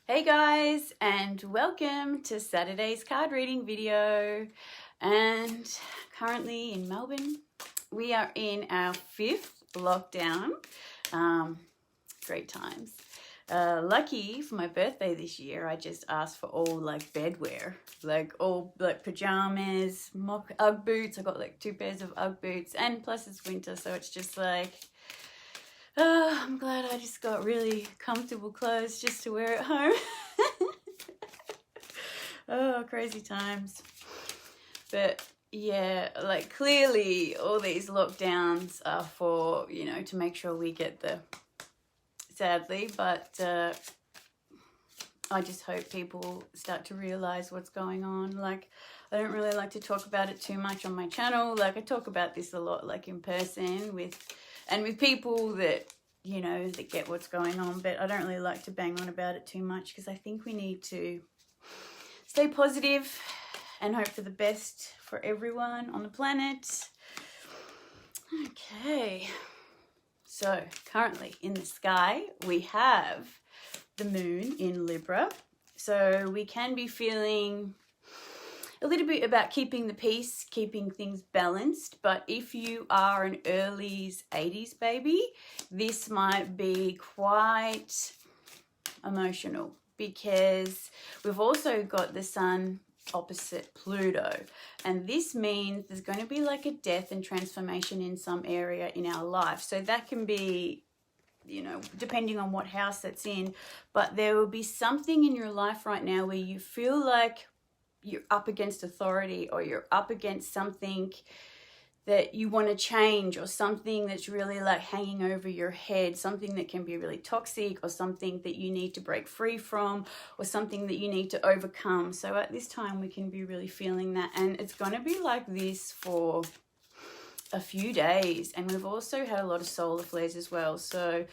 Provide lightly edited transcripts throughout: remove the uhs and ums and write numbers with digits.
Hey guys, and welcome to Saturday's card reading video. And currently in Melbourne, we are in our 5th lockdown. Great times. Lucky for my birthday this year, I just asked for all bedwear, all pajamas, mock Ugg boots. I got 2 pairs of Ugg boots, and plus it's winter, so it's just I'm glad I just got really comfortable clothes just to wear at home. Oh, crazy times. But yeah, clearly all these lockdowns are for, to make sure we get sadly, but I just hope people start to realize what's going on. I don't really like to talk about it too much on my channel. I talk about this a lot, in person with people that, that get what's going on, but I don't really like to bang on about it too much because I think we need to stay positive and hope for the best for everyone on the planet. Okay, so currently in the sky we have the moon in Libra, so we can be feeling a little bit about keeping the peace, keeping things balanced. But if you are an early 80s baby, this might be quite emotional because we've also got the sun opposite Pluto, and this means there's going to be a death and transformation in some area in our life. So that can be, depending on what house that's in, but there will be something in your life right now where you feel like you're up against authority, or you're up against something that you want to change, or something that's really hanging over your head, something that can be really toxic, or something that you need to break free from, or something that you need to overcome. So at this time we can be really feeling that, and it's going to be like this for a few days. And we've also had a lot of solar flares as well, so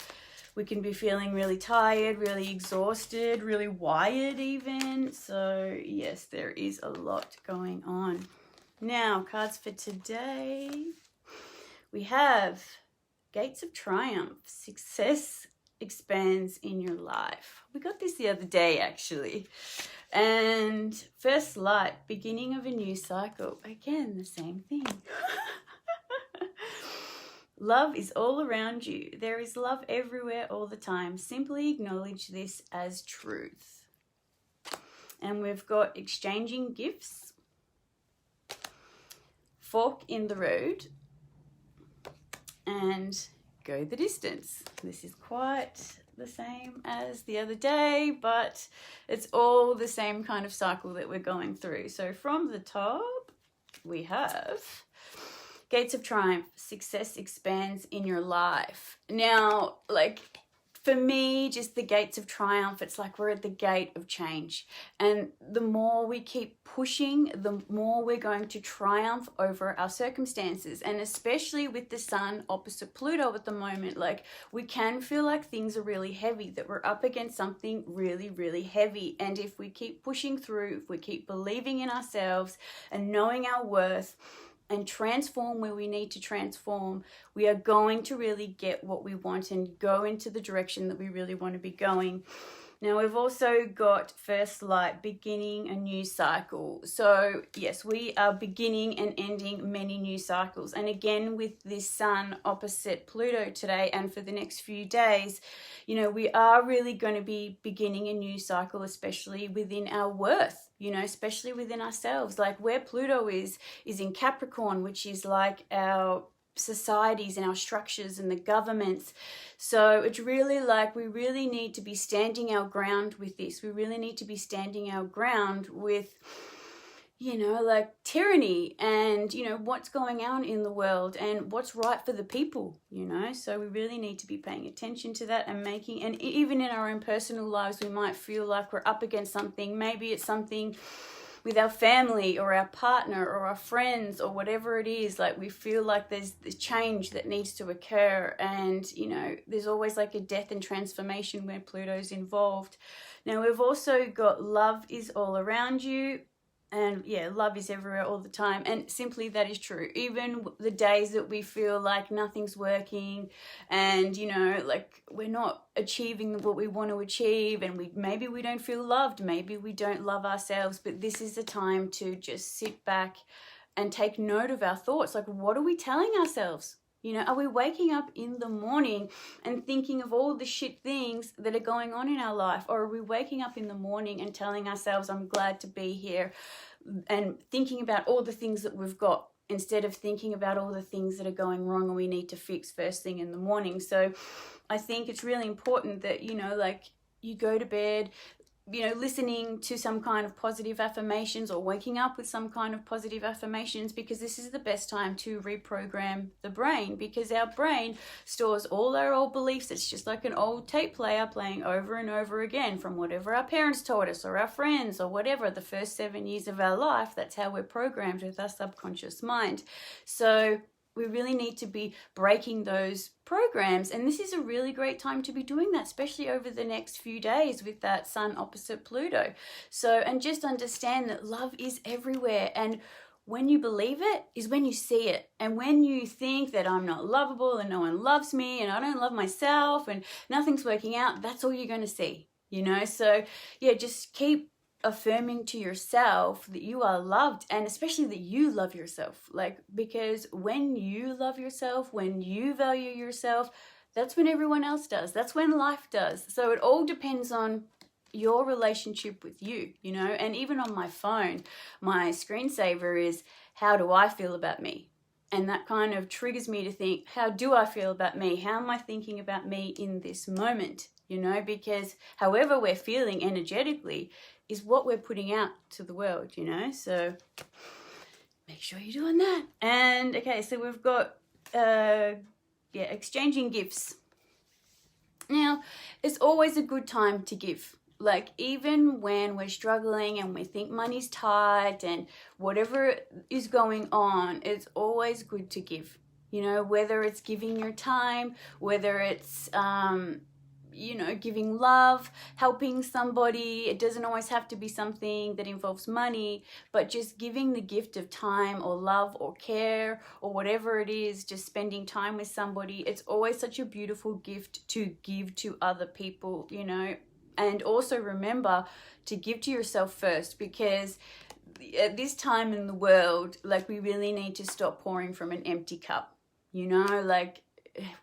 we can be feeling really tired, really exhausted, really wired even. So yes, there is a lot going on. Now, cards for today. We have Gates of Triumph. Success expands in your life. We got this the other day, actually. And First Light, beginning of a new cycle. Again, the same thing. Love is all around you. There is love everywhere all the time. Simply acknowledge this as truth. And we've got exchanging gifts, fork in the road, and go the distance. This is quite the same as the other day, but it's all the same kind of cycle that we're going through. So from the top, we have Gates of Triumph. Success expands in your life. Now, for me, just the Gates of Triumph, it's we're at the gate of change. And the more we keep pushing, the more we're going to triumph over our circumstances. And especially with the sun opposite Pluto at the moment, we can feel like things are really heavy, that we're up against something really, really heavy. And if we keep pushing through, if we keep believing in ourselves and knowing our worth, and transform where we need to transform, we are going to really get what we want and go into the direction that we really want to be going. Now, we've also got First Light, beginning a new cycle. So yes, we are beginning and ending many new cycles. And again, with this sun opposite Pluto today and for the next few days, we are really going to be beginning a new cycle, especially within our worth, especially within ourselves. Where Pluto is in Capricorn, which is our societies and our structures and the governments. So it's really we really need to be standing our ground with this. We really need to be standing our ground with, tyranny and, what's going on in the world and what's right for the people, So we really need to be paying attention to that and even in our own personal lives, we might feel like we're up against something. Maybe it's something with our family or our partner or our friends or whatever it is. We feel like there's this change that needs to occur, and there's always a death and transformation where Pluto's involved. Now, we've also got love is all around you. And yeah, love is everywhere all the time. And simply that is true. Even the days that we feel like nothing's working and, you know, like we're not achieving what we want to achieve, and maybe we don't feel loved, maybe we don't love ourselves, but this is the time to just sit back and take note of our thoughts. Like, what are we telling ourselves? You know, are we waking up in the morning and thinking of all the shit things that are going on in our life? Or are we waking up in the morning and telling ourselves, I'm glad to be here, and thinking about all the things that we've got instead of thinking about all the things that are going wrong and we need to fix first thing in the morning? So I think it's really important that, you know, like you go to bed, you know, listening to some kind of positive affirmations or waking up with some kind of positive affirmations, because this is the best time to reprogram the brain, because our brain stores all our old beliefs. It's just like an old tape player playing over and over again from whatever our parents taught us or our friends or whatever, the first 7 years of our life. That's how we're programmed with our subconscious mind. So we really need to be breaking those programs, and this is a really great time to be doing that, especially over the next few days with that Sun opposite Pluto. So, and just understand that love is everywhere, and when you believe it is when you see it. And when you think that I'm not lovable and no one loves me and I don't love myself and nothing's working out, that's all you're going to see, you know. So yeah, just keep affirming to yourself that you are loved, and especially that you love yourself. Like, because when you love yourself, when you value yourself, that's when everyone else does. That's when life does. So it all depends on your relationship with you, you know. And even on my phone, my screensaver is, how do I feel about me? And that kind of triggers me to think, how do I feel about me? How am I thinking about me in this moment? You know, because however we're feeling energetically is what we're putting out to the world, you know. So make sure you're doing that. And okay, so we've got exchanging gifts. Now, it's always a good time to give. Like, even when we're struggling and we think money's tight and whatever is going on, it's always good to give. You know, whether it's giving your time, whether it's you know, giving love, helping somebody. It doesn't always have to be something that involves money, but just giving the gift of time or love or care or whatever it is, just spending time with somebody. It's always such a beautiful gift to give to other people, you know. And also remember to give to yourself first, because at this time in the world, like, we really need to stop pouring from an empty cup, you know. Like,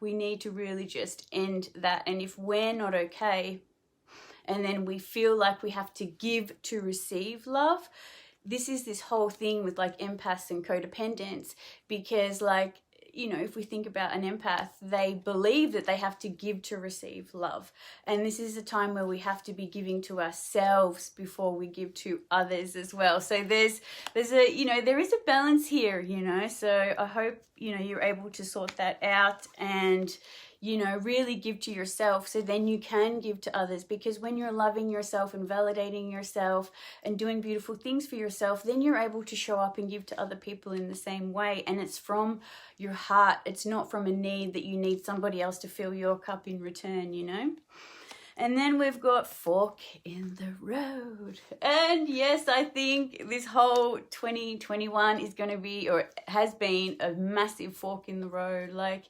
we need to really just end that. And if we're not okay, and then we feel like we have to give to receive love, this is this whole thing with like empaths and codependents, because, like, you know, if we think about an empath, they believe that they have to give to receive love. And this is a time where we have to be giving to ourselves before we give to others as well. So there's a, you know, there is a balance here, you know. So I hope, you know, you're able to sort that out and, you know, really give to yourself, so then you can give to others. Because when you're loving yourself and validating yourself and doing beautiful things for yourself, then you're able to show up and give to other people in the same way. And it's from your heart. It's not from a need that you need somebody else to fill your cup in return, you know. And then we've got fork in the road. And yes, I think this whole 2021 is going to be, or has been, a massive fork in the road. Like,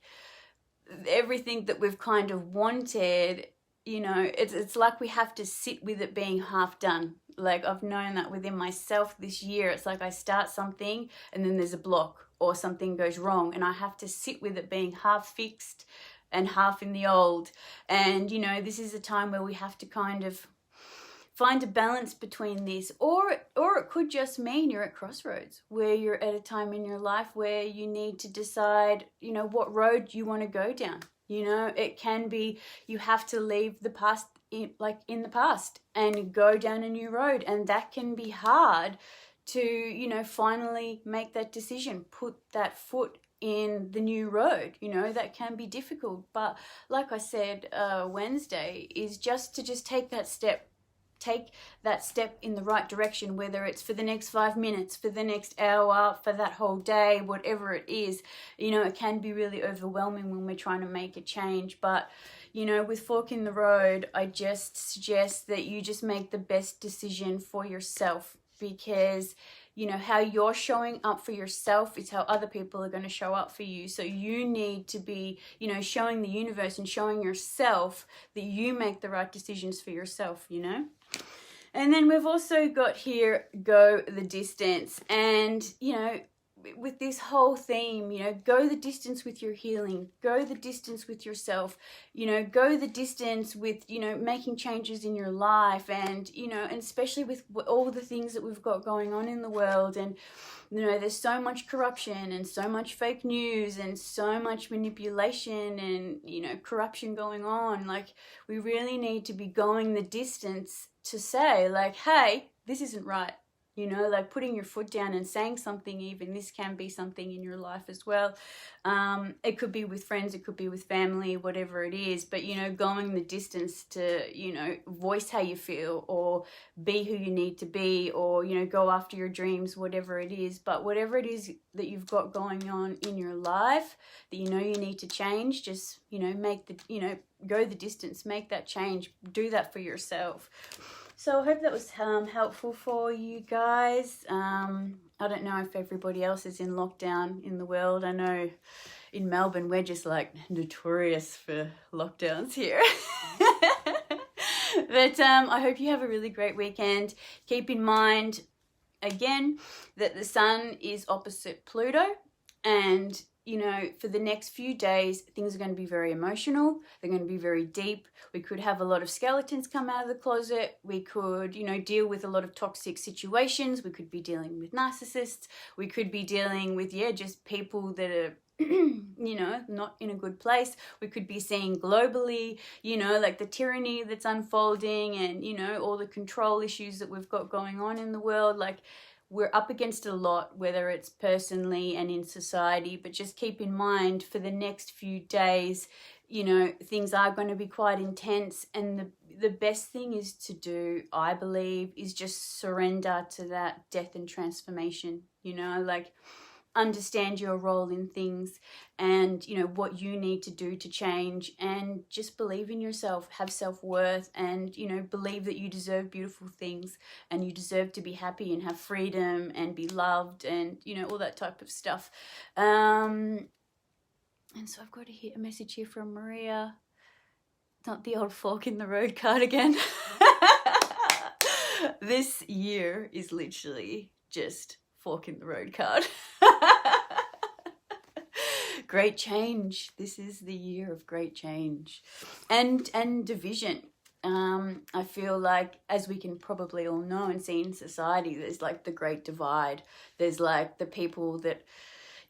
everything that we've kind of wanted, you know, it's like we have to sit with it being half done. Like, I've known that within myself this year. It's like I start something and then there's a block or something goes wrong, and I have to sit with it being half fixed and half in the old. And, you know, this is a time where we have to kind of find a balance between this, or it could just mean you're at crossroads, where you're at a time in your life where you need to decide, you know, what road you want to go down. You know, it can be you have to leave the past in the past and go down a new road, and that can be hard to, you know, finally make that decision, put that foot in the new road. You know, that can be difficult, but like I said Wednesday, is just to take that step. Take that step in the right direction, whether it's for the next 5 minutes, for the next hour, for that whole day, whatever it is. You know, it can be really overwhelming when we're trying to make a change. But, you know, with fork in the road, I just suggest that you just make the best decision for yourself. because you know, how you're showing up for yourself is how other people are going to show up for you. So you need to be, you know, showing the universe and showing yourself that you make the right decisions for yourself, you know. And then we've also got here, go the distance. And, you know, with this whole theme, you know, go the distance with your healing, go the distance with yourself, you know, go the distance with, you know, making changes in your life. And, you know, and especially with all the things that we've got going on in the world. And, you know, there's so much corruption and so much fake news and so much manipulation and, you know, corruption going on. Like, we really need to be going the distance to say, like, hey, this isn't right. You know, like putting your foot down and saying something, even this can be something in your life as well. It could be with friends, it could be with family, whatever it is. But, you know, going the distance to, you know, voice how you feel or be who you need to be, or, you know, go after your dreams, whatever it is. But whatever it is that you've got going on in your life that you know you need to change, just, you know, go the distance, make that change, do that for yourself. So I hope that was helpful for you guys. I don't know if everybody else is in lockdown in the world. I know in Melbourne, we're just like notorious for lockdowns here. But I hope you have a really great weekend. Keep in mind, again, that the sun is opposite Pluto, and you know, for the next few days, things are going to be very emotional. They're going to be very deep. We could have a lot of skeletons come out of the closet. We could, you know, deal with a lot of toxic situations. We could be dealing with narcissists. We could be dealing with, just people that are, you know, not in a good place. We could be seeing globally, you know, like the tyranny that's unfolding and, you know, all the control issues that we've got going on in the world. Like, we're up against it a lot, whether it's personally and in society, but just keep in mind for the next few days, you know, things are going to be quite intense. And the best thing is to do, I believe, is just surrender to that death and transformation, you know, like understand your role in things and, you know, what you need to do to change, and just believe in yourself, have self-worth, and, you know, believe that you deserve beautiful things and you deserve to be happy and have freedom and be loved and, you know, all that type of stuff. And so I've got a message here from Maria. Not the old fork in the road card again. This year is literally just fork in the road card. Great change. This is the year of great change and division. I feel like, as we can probably all know and see in society, there's like the great divide. There's like the people that,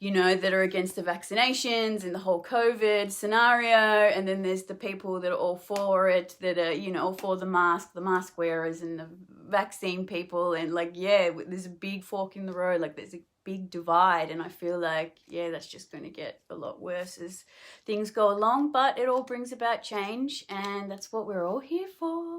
you know, that are against the vaccinations and the whole COVID scenario. And then there's the people that are all for it, that are, you know, all for the mask wearers and the vaccine people. And like, there's a big fork in the road. Like, there's a big divide. And I feel like, that's just going to get a lot worse as things go along. But it all brings about change. And that's what we're all here for.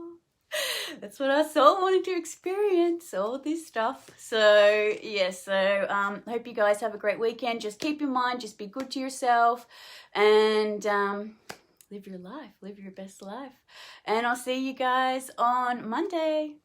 That's what our soul wanted to experience, all this stuff. So I hope you guys have a great weekend. Just keep in mind, just be good to yourself and live your life, live your best life. And I'll see you guys on Monday.